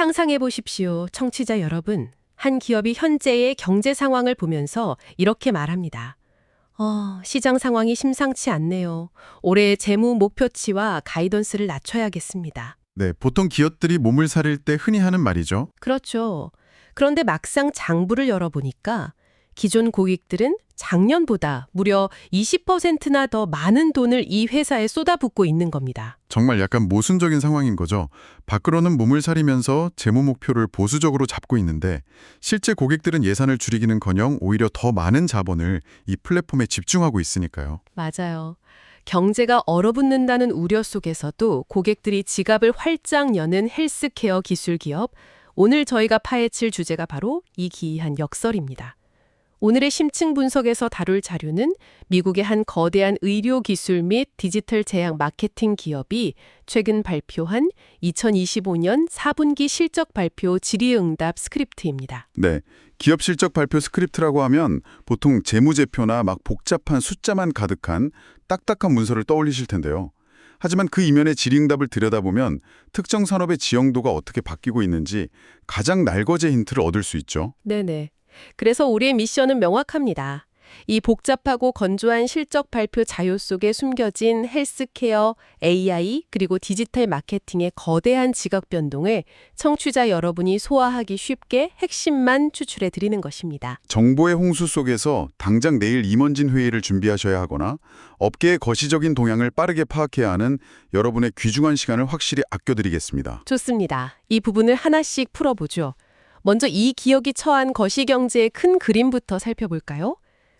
상상해 보십시오, 청취자 여러분. 한 기업이 현재의 경제 상황을 보면서 이렇게 말합니다. 시장 상황이 심상치 않네요. 올해 재무 목표치와 가이던스를 낮춰야겠습니다. 네, 보통 기업들이 몸을 사릴 때 흔히 하는 말이죠. 그렇죠. 그런데 막상 장부를 열어보니까 기존 고객들은 작년보다 무려 20%나 더 많은 돈을 이 회사에 쏟아붓고 있는 겁니다. 정말 약간 모순적인 상황인 거죠. 밖으로는 몸을 사리면서 재무 목표를 보수적으로 잡고 있는데 실제 고객들은 예산을 줄이기는커녕 오히려 더 많은 자본을 이 플랫폼에 집중하고 있으니까요. 맞아요. 경제가 얼어붙는다는 우려 속에서도 고객들이 지갑을 활짝 여는 헬스케어 기술 기업, 오늘 저희가 파헤칠 주제가 바로 이 기이한 역설입니다. 오늘의 심층 분석에서 다룰 자료는 미국의 한 거대한 의료 기술 및 디지털 제약 마케팅 기업이 최근 발표한 2025년 4분기 실적 발표 질의응답 스크립트입니다. 네, 기업 실적 발표 스크립트라고 하면 보통 재무제표나 막 복잡한 숫자만 가득한 딱딱한 문서를 떠올리실 텐데요. 하지만 그 이면의 질의응답을 들여다보면 특정 산업의 지형도가 어떻게 바뀌고 있는지 가장 날것의 힌트를 얻을 수 있죠. 네네. 그래서 우리의 미션은 명확합니다. 이 복잡하고 건조한 실적 발표 자료 속에 숨겨진 헬스케어, AI, 그리고 디지털 마케팅의 거대한 지각 변동을 청취자 여러분이 소화하기 쉽게 핵심만 추출해 드리는 것입니다. 정보의 홍수 속에서 당장 내일 임원진 회의를 준비하셔야 하거나 업계의 거시적인 동향을 빠르게 파악해야 하는 여러분의 귀중한 시간을 확실히 아껴드리겠습니다. 좋습니다. 이 부분을 하나씩 풀어보죠. 먼저 이 기업이 처한 거시경제의 큰 그림부터 살펴볼까요?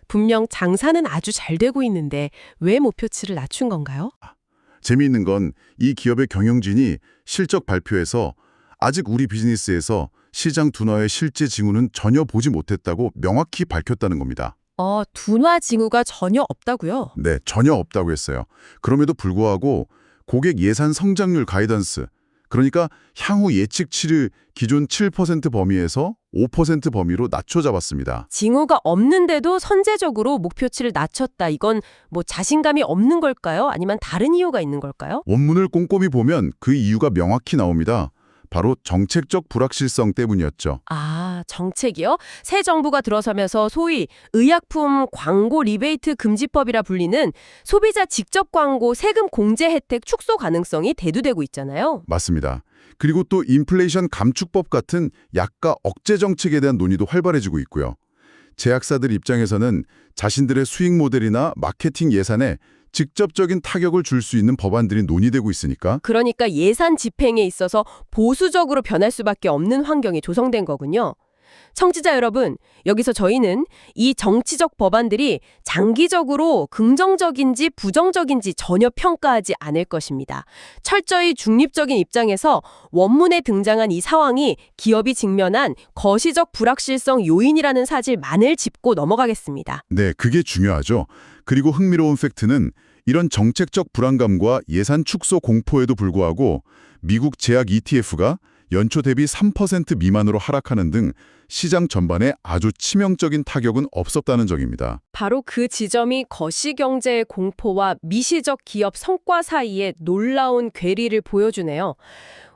분명 장사는 아주 잘 되고 있는데 왜 목표치를 낮춘 건가요? 재미있는 건 이 기업의 경영진이 실적 발표에서 아직 우리 비즈니스에서 시장 둔화의 실제 징후는 전혀 보지 못했다고 명확히 밝혔다는 겁니다. 둔화 징후가 전혀 없다고요? 네, 전혀 없다고 했어요. 그럼에도 고객 예산 성장률 가이던스, 그러니까 향후 예측치를 기존 7% 범위에서 5% 범위로 낮춰 잡았습니다. 징후가 없는데도 선제적으로 목표치를 낮췄다. 이건 뭐 자신감이 없는 걸까요? 아니면 다른 이유가 있는 걸까요? 원문을 꼼꼼히 보면 그 이유가 명확히 나옵니다. 바로 정책적 불확실성 때문이었죠. 정책이요? 새 정부가 들어서면서 소위 의약품 광고 리베이트 금지법이라 불리는 소비자 직접 광고 세금 공제 혜택 축소 가능성이 대두되고 있잖아요. 맞습니다. 그리고 또 인플레이션 감축법 같은 약가 억제 정책에 대한 논의도 활발해지고 있고요. 제약사들 입장에서는 자신들의 수익 모델이나 마케팅 예산에 직접적인 타격을 줄 수 있는 법안들이 논의되고 있으니까 그러니까 예산 집행에 있어서 보수적으로 변할 수밖에 없는 환경이 조성된 거군요. 청취자 여러분, 여기서 저희는 이 정치적 법안들이 장기적으로 긍정적인지 부정적인지 전혀 평가하지 않을 것입니다. 철저히 중립적인 입장에서 원문에 등장한 이 상황이 기업이 직면한 거시적 불확실성 요인이라는 사실만을 짚고 넘어가겠습니다. 네, 그게 중요하죠. 그리고 흥미로운 팩트는 이런 정책적 불안감과 예산 축소 공포에도 불구하고 미국 제약 ETF가 연초 대비 3% 미만으로 하락하는 등 시장 전반에 아주 치명적인 타격은 없었다는 점입니다. 바로 그 지점이 거시경제의 공포와 미시적 기업 성과 사이에 놀라운 괴리를 보여주네요.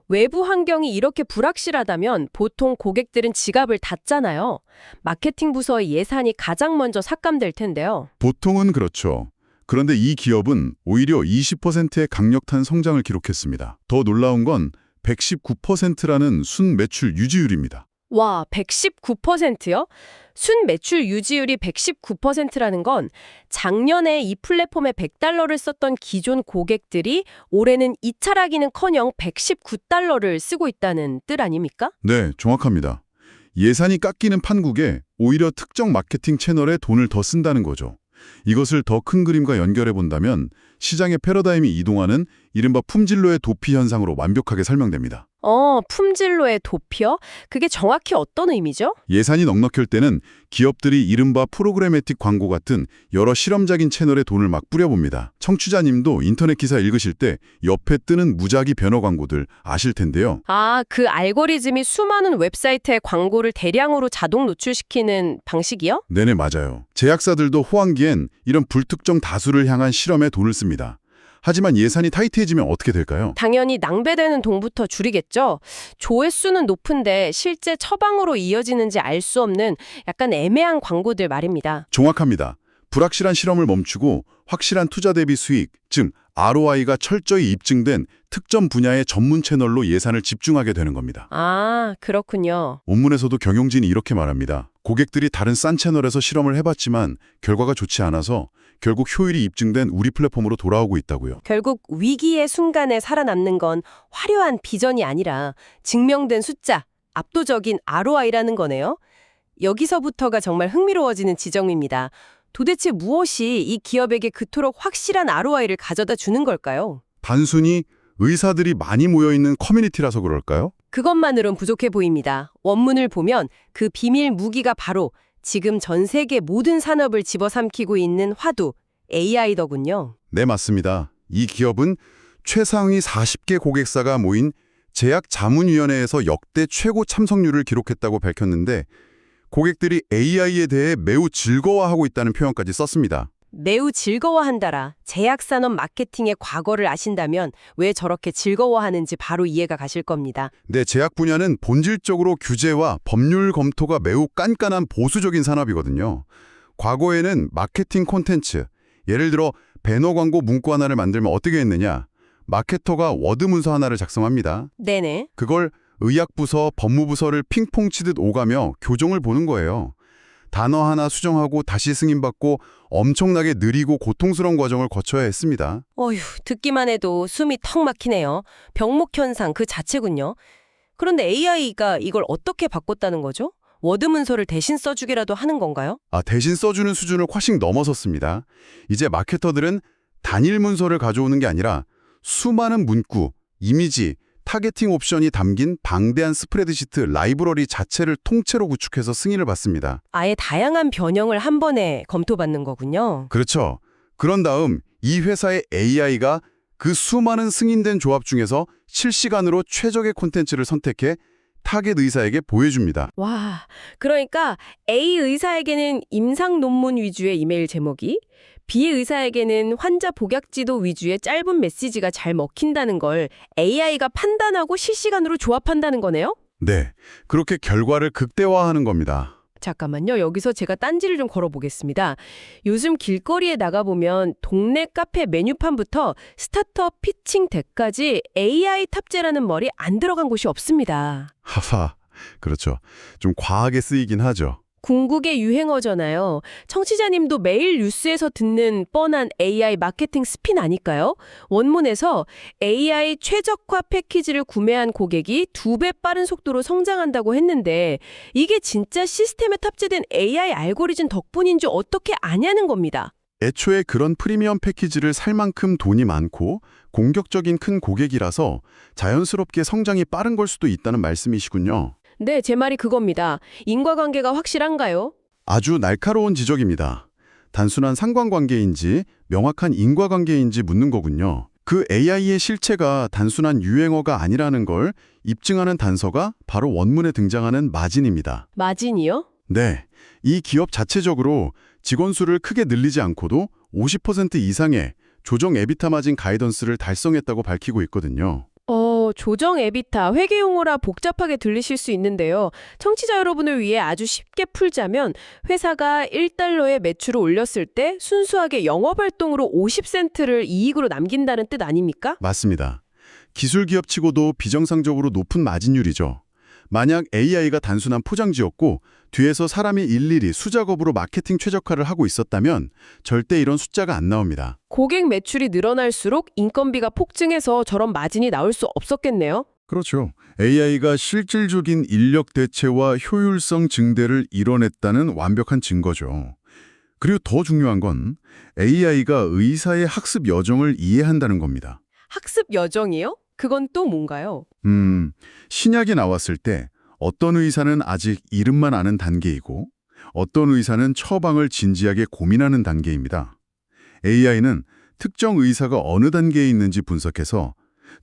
외부 환경이 이렇게 불확실하다면 보통 고객들은 지갑을 닫잖아요. 마케팅 부서의 예산이 가장 먼저 삭감될 텐데요. 보통은 그렇죠. 그런데 이 기업은 오히려 20%의 강력한 성장을 기록했습니다. 더 놀라운 건 119%라는 순 매출 유지율입니다. 와, 119%요? 순 매출 유지율이 119%라는 건 작년에 이 플랫폼에 $100를 썼던 기존 고객들이 올해는 이 차락이는커녕 $119를 쓰고 있다는 뜻 아닙니까? 네, 정확합니다. 예산이 깎이는 판국에 오히려 특정 마케팅 채널에 돈을 더 쓴다는 거죠. 이것을 더 큰 그림과 연결해 본다면 시장의 패러다임이 이동하는 이른바 품질로의 도피 현상으로 완벽하게 설명됩니다. 품질로의 도피요? 그게 정확히 어떤 의미죠? 예산이 넉넉할 때는 기업들이 이른바 프로그래매틱 광고 같은 여러 실험적인 채널에 돈을 막 뿌려봅니다. 청취자님도 인터넷 기사 읽으실 때 옆에 뜨는 무작위 변호 광고들 아실 텐데요. 그 알고리즘이 수많은 웹사이트의 광고를 대량으로 자동 노출시키는 방식이요? 네네, 맞아요. 제약사들도 호황기엔 이런 불특정 다수를 향한 실험에 돈을 씁니다. 하지만 예산이 타이트해지면 어떻게 될까요? 당연히 낭비되는 돈부터 줄이겠죠. 조회수는 높은데 실제 처방으로 이어지는지 알 수 없는 약간 애매한 광고들 말입니다. 정확합니다. 불확실한 실험을 멈추고 확실한 투자 대비 수익, 즉 ROI가 철저히 입증된 특정 분야의 전문 채널로 예산을 집중하게 되는 겁니다. 아, 그렇군요. 원문에서도 경영진이 이렇게 말합니다. 고객들이 다른 싼 채널에서 실험을 해봤지만 결과가 좋지 않아서 결국 효율이 입증된 우리 플랫폼으로 돌아오고 있다고요. 결국 위기의 순간에 살아남는 건 화려한 비전이 아니라 증명된 숫자, 압도적인 ROI라는 거네요. 여기서부터가 정말 흥미로워지는 지점입니다. 도대체 무엇이 이 기업에게 그토록 확실한 ROI를 가져다 주는 걸까요? 단순히 의사들이 많이 모여있는 커뮤니티라서 그럴까요? 그것만으론 부족해 보입니다. 원문을 보면 그 비밀 무기가 바로 지금 전 세계 모든 산업을 집어삼키고 있는 화두, AI더군요. 네, 맞습니다. 이 기업은 최상위 40개 고객사가 모인 제약자문위원회에서 역대 최고 참석률을 기록했다고 밝혔는데 고객들이 AI에 대해 매우 즐거워하고 있다는 표현까지 썼습니다. 매우 즐거워한다라. 제약산업 마케팅의 과거를 아신다면 왜 저렇게 즐거워하는지 바로 이해가 가실 겁니다. 네, 제약 분야는 본질적으로 규제와 법률 검토가 매우 깐깐한 보수적인 산업이거든요. 과거에는 마케팅 콘텐츠, 예를 들어 배너 광고 문구 하나를 만들면 어떻게 했느냐? 마케터가 워드 문서 하나를 작성합니다. 네네. 그걸 의약부서, 법무부서를 핑퐁 치듯 오가며 교정을 보는 거예요. 단어 하나 수정하고 다시 승인받고 엄청나게 느리고 고통스러운 과정을 거쳐야 했습니다. 어휴, 듣기만 해도 숨이 턱 막히네요. 병목 현상 그 자체군요. 그런데 AI가 이걸 어떻게 바꿨다는 거죠? 워드 문서를 대신 써주기라도 하는 건가요? 대신 써주는 수준을 훨씬 넘어섰습니다. 이제 마케터들은 단일 문서를 가져오는 게 아니라 수많은 문구, 이미지, 타겟팅 옵션이 담긴 방대한 스프레드시트 라이브러리 자체를 통째로 구축해서 승인을 받습니다. 아예 다양한 변형을 한 번에 검토받는 거군요. 그렇죠. 그런 다음 이 회사의 AI가 그 수많은 승인된 조합 중에서 실시간으로 최적의 콘텐츠를 선택해 타겟 의사에게 보여줍니다. 와, 그러니까 A 의사에게는 임상 논문 위주의 이메일 제목이, B 의사에게는 환자 복약지도 위주의 짧은 메시지가 잘 먹힌다는 걸 AI가 판단하고 실시간으로 조합한다는 거네요? 네, 그렇게 결과를 극대화하는 겁니다. 잠깐만요. 여기서 제가 딴지를 좀 걸어보겠습니다. 요즘 길거리에 나가보면 동네 카페 메뉴판부터 스타트업 피칭 덱까지 AI 탑재라는 말이 안 들어간 곳이 없습니다. 하하, 그렇죠. 좀 과하게 쓰이긴 하죠. 궁극의 유행어잖아요. 청취자님도 매일 뉴스에서 듣는 뻔한 AI 마케팅 스핀 아닐까요? 원문에서 AI 최적화 패키지를 구매한 고객이 2배 빠른 속도로 성장한다고 했는데 이게 진짜 시스템에 탑재된 AI 알고리즘 덕분인지 어떻게 아냐는 겁니다. 애초에 그런 프리미엄 패키지를 살 만큼 돈이 많고 공격적인 큰 고객이라서 자연스럽게 성장이 빠른 걸 수도 있다는 말씀이시군요. 네, 제 말이 그겁니다. 인과관계가 확실한가요? 아주 날카로운 지적입니다. 단순한 상관관계인지 명확한 인과관계인지 묻는 거군요. 그 AI의 실체가 단순한 유행어가 아니라는 걸 입증하는 단서가 바로 원문에 등장하는 마진입니다. 마진이요? 네, 이 기업 자체적으로 직원 수를 크게 늘리지 않고도 50% 이상의 조정 에비타 마진 가이던스를 달성했다고 밝히고 있거든요. 조정 에비타, 회계 용어라 복잡하게 들리실 수 있는데요. 청취자 여러분을 위해 아주 쉽게 풀자면 회사가 1달러의 매출을 올렸을 때 순수하게 영업활동으로 50센트를 이익으로 남긴다는 뜻 아닙니까? 맞습니다. 기술 기업치고도 비정상적으로 높은 마진율이죠. 만약 AI가 단순한 포장지였고 뒤에서 사람이 일일이 수작업으로 마케팅 최적화를 하고 있었다면 절대 이런 숫자가 안 나옵니다. 고객 매출이 늘어날수록 인건비가 폭증해서 저런 마진이 나올 수 없었겠네요. 그렇죠. AI가 실질적인 인력 대체와 효율성 증대를 이뤄냈다는 완벽한 증거죠. 그리고 더 중요한 건 AI가 의사의 학습 여정을 이해한다는 겁니다. 학습 여정이요? 그건 또 뭔가요? 신약이 나왔을 때 어떤 의사는 아직 이름만 아는 단계이고 어떤 의사는 처방을 진지하게 고민하는 단계입니다. AI는 특정 의사가 어느 단계에 있는지 분석해서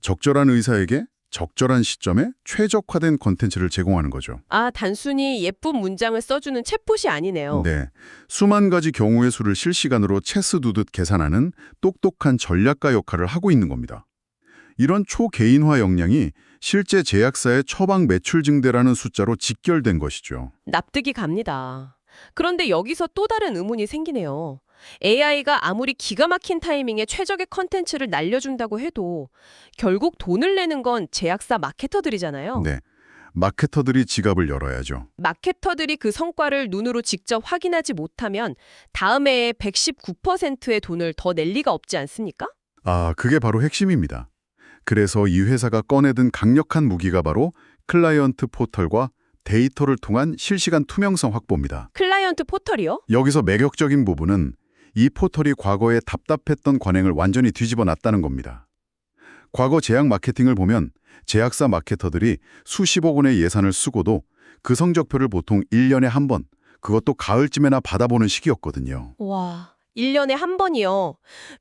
적절한 의사에게 적절한 시점에 최적화된 콘텐츠를 제공하는 거죠. 아, 단순히 예쁜 문장을 써주는 챗봇이 아니네요. 네, 수만 가지 경우의 수를 실시간으로 체스 두듯 계산하는 똑똑한 전략가 역할을 하고 있는 겁니다. 이런 초개인화 역량이 실제 제약사의 처방 매출 증대라는 숫자로 직결된 것이죠. 납득이 갑니다. 그런데 여기서 또 다른 의문이 생기네요. AI가 아무리 기가 막힌 타이밍에 최적의 컨텐츠를 날려준다고 해도 결국 돈을 내는 건 제약사 마케터들이잖아요. 네, 마케터들이 지갑을 열어야죠. 마케터들이 그 성과를 눈으로 직접 확인하지 못하면 다음 해에 119%의 돈을 더 낼 리가 없지 않습니까? 아, 그게 바로 핵심입니다. 그래서 이 회사가 꺼내든 강력한 무기가 바로 클라이언트 포털과 데이터를 통한 실시간 투명성 확보입니다. 클라이언트 포털이요? 여기서 매력적인 부분은 이 포털이 과거에 답답했던 관행을 완전히 뒤집어 놨다는 겁니다. 과거 제약 마케팅을 보면 제약사 마케터들이 수십억 원의 예산을 쓰고도 그 성적표를 보통 1년에 한 번, 그것도 가을쯤에나 받아보는 시기였거든요. 와, 1년에 한 번이요.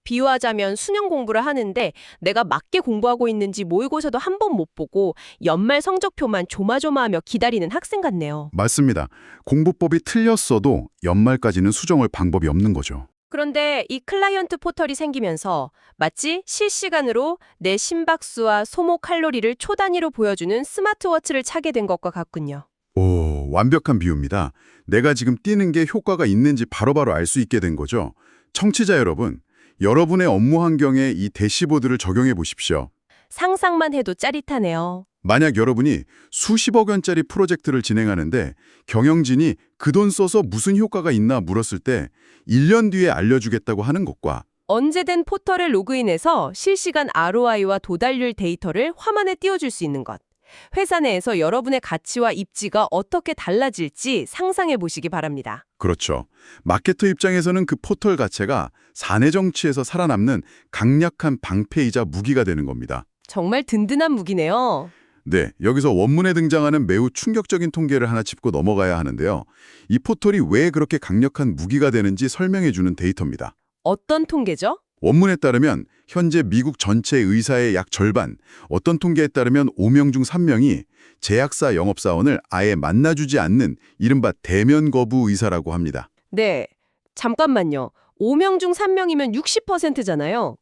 비유하자면 수능 공부를 하는데 내가 맞게 공부하고 있는지 모의고사도 한 번 못 보고 연말 성적표만 조마조마하며 기다리는 학생 같네요. 맞습니다. 공부법이 틀렸어도 연말까지는 수정할 방법이 없는 거죠. 그런데 이 클라이언트 포털이 생기면서 마치 실시간으로 내 심박수와 소모 칼로리를 초 단위로 보여주는 스마트워치를 차게 된 것과 같군요. 오, 완벽한 비유입니다. 내가 지금 뛰는 게 효과가 있는지 바로바로 알 수 있게 된 거죠. 청취자 여러분, 여러분의 업무 환경에 이 대시보드를 적용해 보십시오. 상상만 해도 짜릿하네요. 만약 여러분이 수십억 원짜리 프로젝트를 진행하는데 경영진이 그 돈 써서 무슨 효과가 있나 물었을 때 1년 뒤에 알려주겠다고 하는 것과 언제든 포털에 로그인해서 실시간 ROI와 도달률 데이터를 화면에 띄워줄 수 있는 것. 회사 내에서 여러분의 가치와 입지가 어떻게 달라질지 상상해 보시기 바랍니다. 그렇죠. 마케터 입장에서는 그 포털 자체가 사내 정치에서 살아남는 강력한 방패이자 무기가 되는 겁니다. 정말 든든한 무기네요. 네, 여기서 원문에 등장하는 매우 충격적인 통계를 하나 짚고 넘어가야 하는데요. 이 포털이 왜 그렇게 강력한 무기가 되는지 설명해주는 데이터입니다. 어떤 통계죠? 원문에 따르면 현재 미국 전체 의사의 약 절반, 어떤 통계에 따르면 5명 중 3명이 제약사 영업사원을 아예 만나주지 않는 이른바 대면 거부 의사라고 합니다. 네, 잠깐만요. 5명 중 3명이면 60%잖아요.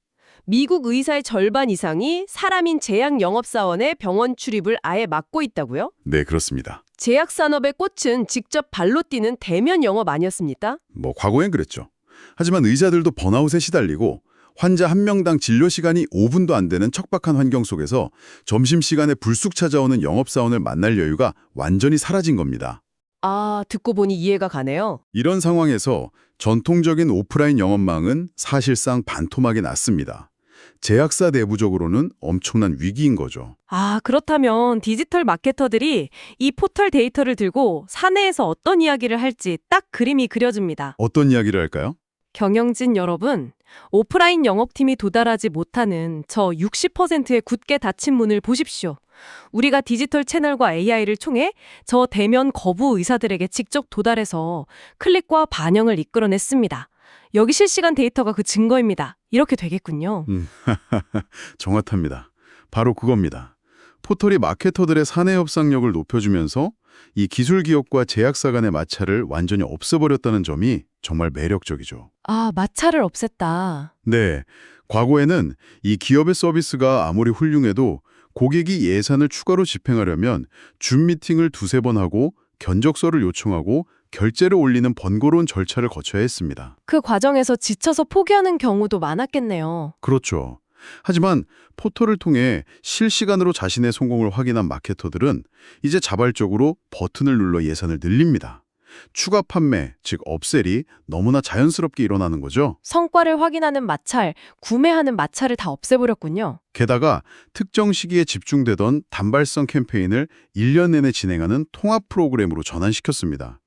미국 의사의 절반 이상이 사람인 제약 영업사원의 병원 출입을 아예 막고 있다고요? 네, 그렇습니다. 제약 산업의 꽃은 직접 발로 뛰는 대면 영업 아니었습니까? 과거엔 그랬죠. 하지만 의사들도 번아웃에 시달리고 환자 한 명당 진료 시간이 5분도 안 되는 척박한 환경 속에서 점심시간에 불쑥 찾아오는 영업사원을 만날 여유가 완전히 사라진 겁니다. 아, 듣고 보니 이해가 가네요. 이런 상황에서 전통적인 오프라인 영업망은 사실상 반토막이 났습니다. 제약사 내부적으로는 엄청난 위기인 거죠. 아, 그렇다면 디지털 마케터들이 이 포털 데이터를 들고 사내에서 어떤 이야기를 할지 딱 그림이 그려집니다. 어떤 이야기를 할까요? 경영진 여러분, 오프라인 영업팀이 도달하지 못하는 저 60%의 굳게 닫힌 문을 보십시오. 우리가 디지털 채널과 AI를 통해 저 대면 거부 의사들에게 직접 도달해서 클릭과 반영을 이끌어냈습니다. 여기 실시간 데이터가 그 증거입니다. 이렇게 되겠군요. 정확합니다. 바로 그겁니다. 포털이 마케터들의 사내 협상력을 높여주면서 이 기술 기업과 제약사 간의 마찰을 완전히 없애버렸다는 점이 정말 매력적이죠. 아, 마찰을 없앴다. 네, 과거에는 이 기업의 서비스가 아무리 훌륭해도 고객이 예산을 추가로 집행하려면 줌 미팅을 두세 번 하고 견적서를 요청하고 결제를 올리는 번거로운 절차를 거쳐야 했습니다. 그 과정에서 지쳐서 포기하는 경우도 많았겠네요. 그렇죠. 하지만 포털을 통해 실시간으로 자신의 성공을 확인한 마케터들은 이제 자발적으로 버튼을 눌러 예산을 늘립니다. 추가 판매, 즉 업셀이 너무나 자연스럽게 일어나는 거죠. 성과를 확인하는 마찰, 구매하는 마찰을 다 없애버렸군요. 게다가 특정 시기에 집중되던 단발성 캠페인을 1년 내내 진행하는 통합 프로그램으로 전환시켰습니다.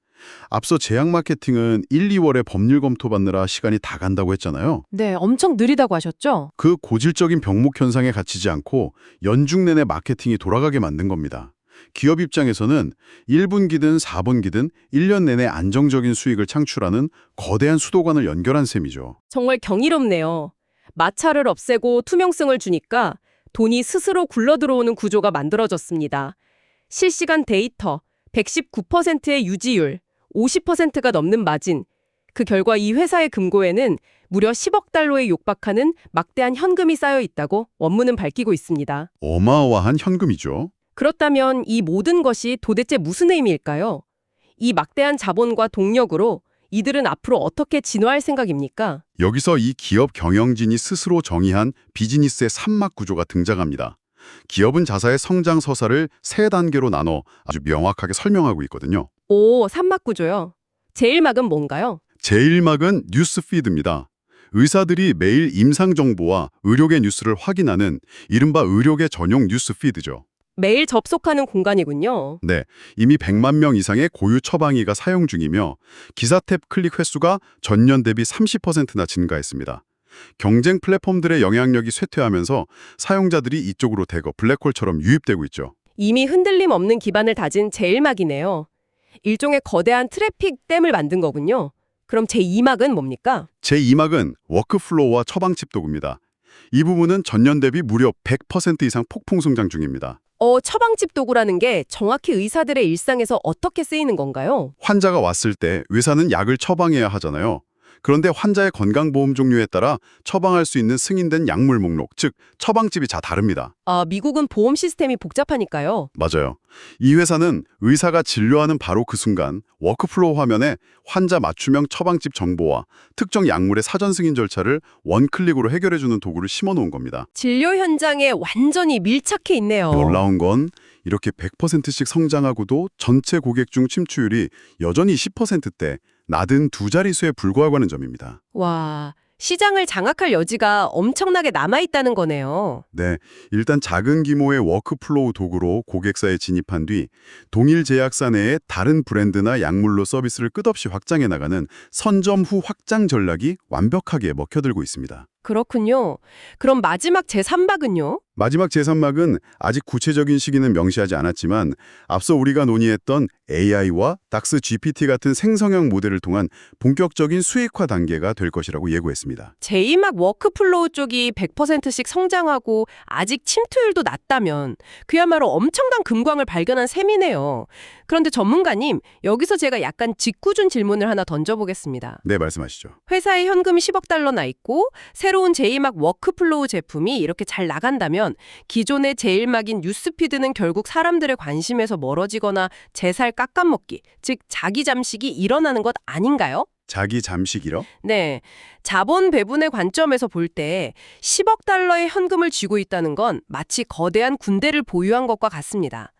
앞서 제약 마케팅은 1, 2월에 법률 검토 받느라 시간이 다 간다고 했잖아요. 네, 엄청 느리다고 하셨죠? 그 고질적인 병목 현상에 갇히지 않고 연중 내내 마케팅이 돌아가게 만든 겁니다. 기업 입장에서는 1분기든 4분기든 1년 내내 안정적인 수익을 창출하는 거대한 수도관을 연결한 셈이죠. 정말 경이롭네요. 마찰을 없애고 투명성을 주니까 돈이 스스로 굴러들어오는 구조가 만들어졌습니다. 실시간 데이터, 119%의 유지율, 50%가 넘는 마진. 그 결과 이 회사의 금고에는 무려 10억 달러에 육박하는 막대한 현금이 쌓여 있다고 원문은 밝히고 있습니다. 어마어마한 현금이죠. 그렇다면 이 모든 것이 도대체 무슨 의미일까요? 이 막대한 자본과 동력으로 이들은 앞으로 어떻게 진화할 생각입니까? 여기서 이 기업 경영진이 스스로 정의한 비즈니스의 삼막 구조가 등장합니다. 기업은 자사의 성장 서사를 세 단계로 나눠 아주 명확하게 설명하고 있거든요. 오, 삼막구조요. 제일막은 뭔가요? 제1막은 뉴스피드입니다. 의사들이 매일 임상 정보와 의료계 뉴스를 확인하는 이른바 의료계 전용 뉴스피드죠. 매일 접속하는 공간이군요. 네, 이미 100만 명 이상의 고유 처방의가 사용 중이며 기사 탭 클릭 횟수가 전년 대비 30%나 증가했습니다. 경쟁 플랫폼들의 영향력이 쇠퇴하면서 사용자들이 이쪽으로 대거 블랙홀처럼 유입되고 있죠. 이미 흔들림 없는 기반을 다진 제일막이네요. 일종의 거대한 트래픽 댐을 만든 거군요. 그럼 제2막은 뭡니까? 제2막은 워크플로우와 처방집 도구입니다. 이 부분은 전년 대비 무려 100% 이상 폭풍 성장 중입니다. 처방집 도구라는 게 정확히 의사들의 일상에서 어떻게 쓰이는 건가요? 환자가 왔을 때 의사는 약을 처방해야 하잖아요. 그런데 환자의 건강보험 종류에 따라 처방할 수 있는 승인된 약물 목록, 즉 처방집이 다 다릅니다. 미국은 보험 시스템이 복잡하니까요. 맞아요. 이 회사는 의사가 진료하는 바로 그 순간 워크플로우 화면에 환자 맞춤형 처방집 정보와 특정 약물의 사전 승인 절차를 원클릭으로 해결해주는 도구를 심어놓은 겁니다. 진료 현장에 완전히 밀착해 있네요. 놀라운 건 이렇게 100%씩 성장하고도 전체 고객 중 침투율이 여전히 10%대, 낮은 두 자릿수에 불과하고 하는 점입니다. 와, 시장을 장악할 여지가 엄청나게 남아있다는 거네요. 네, 일단 작은 규모의 워크플로우 도구로 고객사에 진입한 뒤 동일 제약사 내에 다른 브랜드나 약물로 서비스를 끝없이 확장해 나가는 선점 후 확장 전략이 완벽하게 먹혀들고 있습니다. 그렇군요. 그럼 마지막 제3막은요? 마지막 제3막은 아직 구체적인 시기는 명시하지 않았지만 앞서 우리가 논의했던 AI와 닥스 GPT 같은 생성형 모델을 통한 본격적인 수익화 단계가 될 것이라고 예고했습니다. 제2막 워크플로우 쪽이 100%씩 성장하고 아직 침투율도 낮다면 그야말로 엄청난 금광을 발견한 셈이네요. 그런데 전문가님, 여기서 제가 약간 짓궂은 질문을 하나 던져보겠습니다. 네, 말씀하시죠. 회사에 현금이 10억 달러나 있고 새로운 제2막 워크플로우 제품이 이렇게 잘 나간다면 기존의 제1막인 뉴스피드는 결국 사람들의 관심에서 멀어지거나 제살 깎아먹기, 즉 자기 잠식이 일어나는 것 아닌가요? 자기 잠식이요? 네. 자본 배분의 관점에서 볼 때 10억 달러의 현금을 쥐고 있다는 건 마치 거대한 군대를 보유한 것과 같습니다.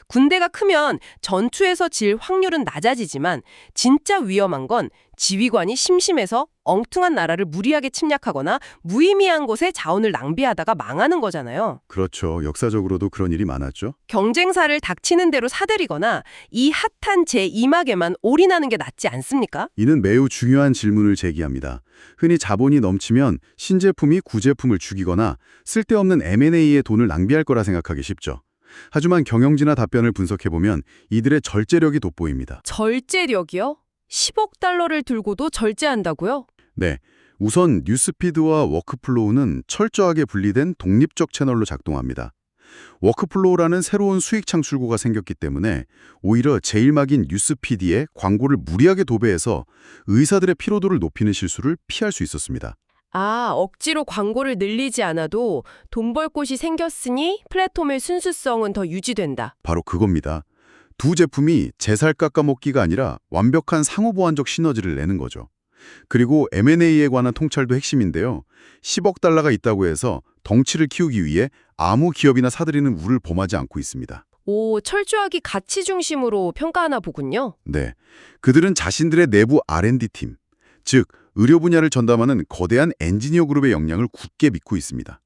군대가 크면 전투에서 질 확률은 낮아지지만 진짜 위험한 건 지휘관이 심심해서 엉뚱한 나라를 무리하게 침략하거나 무의미한 곳에 자원을 낭비하다가 망하는 거잖아요. 그렇죠. 역사적으로도 그런 일이 많았죠. 경쟁사를 닥치는 대로 사들이거나 이 핫한 제2막에만 올인하는 게 낫지 않습니까? 이는 매우 중요한 질문을 제기합니다. 흔히 자본이 넘치면 신제품이 구제품을 죽이거나 쓸데없는 M&A에 돈을 낭비할 거라 생각하기 쉽죠. 하지만 경영진화 답변을 분석해보면 이들의 절제력이 돋보입니다. 절제력이요? 10억 달러를 들고도 절제한다고요? 네, 우선 뉴스피드와 워크플로우는 철저하게 분리된 독립적 채널로 작동합니다. 워크플로우라는 새로운 수익 창출구가 생겼기 때문에 오히려 제1막인 뉴스피드에 광고를 무리하게 도배해서 의사들의 피로도를 높이는 실수를 피할 수 있었습니다. 억지로 광고를 늘리지 않아도 돈 벌 곳이 생겼으니 플랫폼의 순수성은 더 유지된다. 바로 그겁니다. 두 제품이 제살 깎아먹기가 아니라 완벽한 상호보완적 시너지를 내는 거죠. 그리고 M&A에 관한 통찰도 핵심인데요. 10억 달러가 있다고 해서 덩치를 키우기 위해 아무 기업이나 사들이는 우를 범하지 않고 있습니다. 오, 철저하게 가치 중심으로 평가하나 보군요. 네, 그들은 자신들의 내부 R&D팀, 즉 의료 분야를 전담하는 거대한 엔지니어 그룹의 역량을 굳게 믿고 있습니다.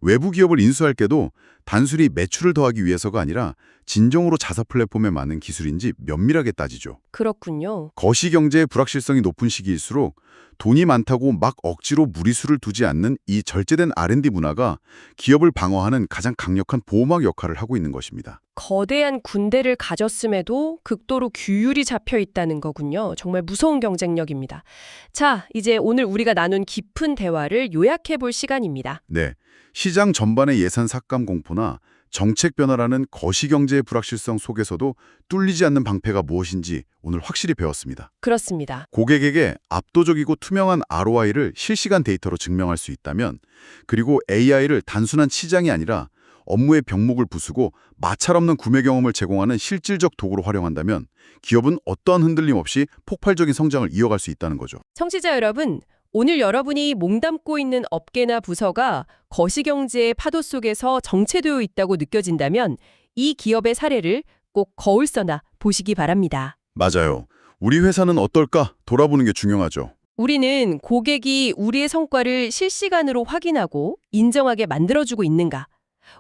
외부 기업을 인수할 때도 단순히 매출을 더하기 위해서가 아니라 진정으로 자사 플랫폼에 맞는 기술인지 면밀하게 따지죠. 그렇군요. 거시경제의 불확실성이 높은 시기일수록 돈이 많다고 막 억지로 무리수를 두지 않는 이 절제된 R&D 문화가 기업을 방어하는 가장 강력한 보호막 역할을 하고 있는 것입니다. 거대한 군대를 가졌음에도 극도로 규율이 잡혀 있다는 거군요. 정말 무서운 경쟁력입니다. 자, 이제 오늘 우리가 나눈 깊은 대화를 요약해 볼 시간입니다. 네, 시장 전반의 예산 삭감 공포나 정책 변화라는 거시경제의 불확실성 속에서도 뚫리지 않는 방패가 무엇인지 오늘 확실히 배웠습니다. 그렇습니다. 고객에게 압도적이고 투명한 ROI를 실시간 데이터로 증명할 수 있다면, 그리고 AI를 단순한 시장이 아니라 업무의 병목을 부수고 마찰 없는 구매 경험을 제공하는 실질적 도구로 활용한다면 기업은 어떠한 흔들림 없이 폭발적인 성장을 이어갈 수 있다는 거죠. 청취자 여러분, 오늘 여러분이 몸담고 있는 업계나 부서가 거시경제의 파도 속에서 정체되어 있다고 느껴진다면 이 기업의 사례를 꼭 거울서나 보시기 바랍니다. 맞아요. 우리 회사는 어떨까 돌아보는 게 중요하죠. 우리는 고객이 우리의 성과를 실시간으로 확인하고 인정하게 만들어주고 있는가?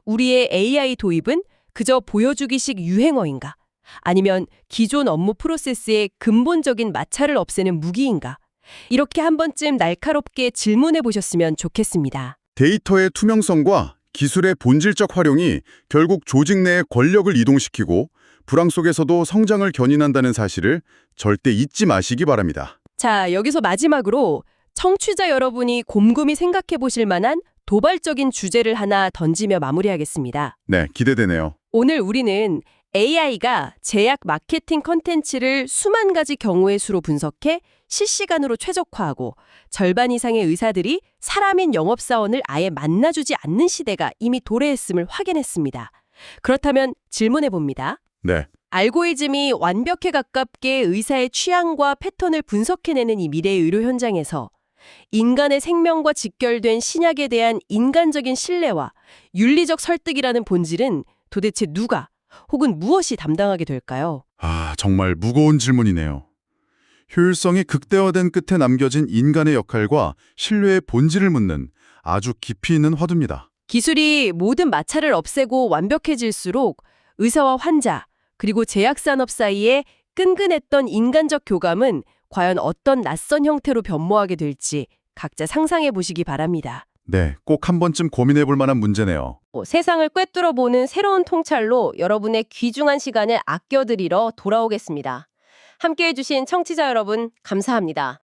우리의 AI 도입은 그저 보여주기식 유행어인가? 아니면 기존 업무 프로세스의 근본적인 마찰을 없애는 무기인가? 이렇게 한 번쯤 날카롭게 질문해 보셨으면 좋겠습니다. 데이터의 투명성과 기술의 본질적 활용이 결국 조직 내의 권력을 이동시키고 불황 속에서도 성장을 견인한다는 사실을 절대 잊지 마시기 바랍니다. 자, 여기서 마지막으로 청취자 여러분이 곰곰이 생각해 보실 만한 도발적인 주제를 하나 던지며 마무리하겠습니다. 네, 기대되네요. 오늘 우리는 AI가 제약 마케팅 컨텐츠를 수만 가지 경우의 수로 분석해 실시간으로 최적화하고 절반 이상의 의사들이 사람인 영업사원을 아예 만나주지 않는 시대가 이미 도래했음을 확인했습니다. 그렇다면 질문해 봅니다. 네, 알고리즘이 완벽에 가깝게 의사의 취향과 패턴을 분석해내는 이 미래의 의료 현장에서 인간의 생명과 직결된 신약에 대한 인간적인 신뢰와 윤리적 설득이라는 본질은 도대체 누가 혹은 무엇이 담당하게 될까요? 정말 무거운 질문이네요. 효율성이 극대화된 끝에 남겨진 인간의 역할과 신뢰의 본질을 묻는 아주 깊이 있는 화두입니다. 기술이 모든 마찰을 없애고 완벽해질수록 의사와 환자, 그리고 제약산업 사이에 끈끈했던 인간적 교감은 과연 어떤 낯선 형태로 변모하게 될지 각자 상상해 보시기 바랍니다. 네, 꼭 한 번쯤 고민해 볼 만한 문제네요. 세상을 꿰뚫어 보는 새로운 통찰로 여러분의 귀중한 시간을 아껴드리러 돌아오겠습니다. 함께해 주신 청취자 여러분 감사합니다.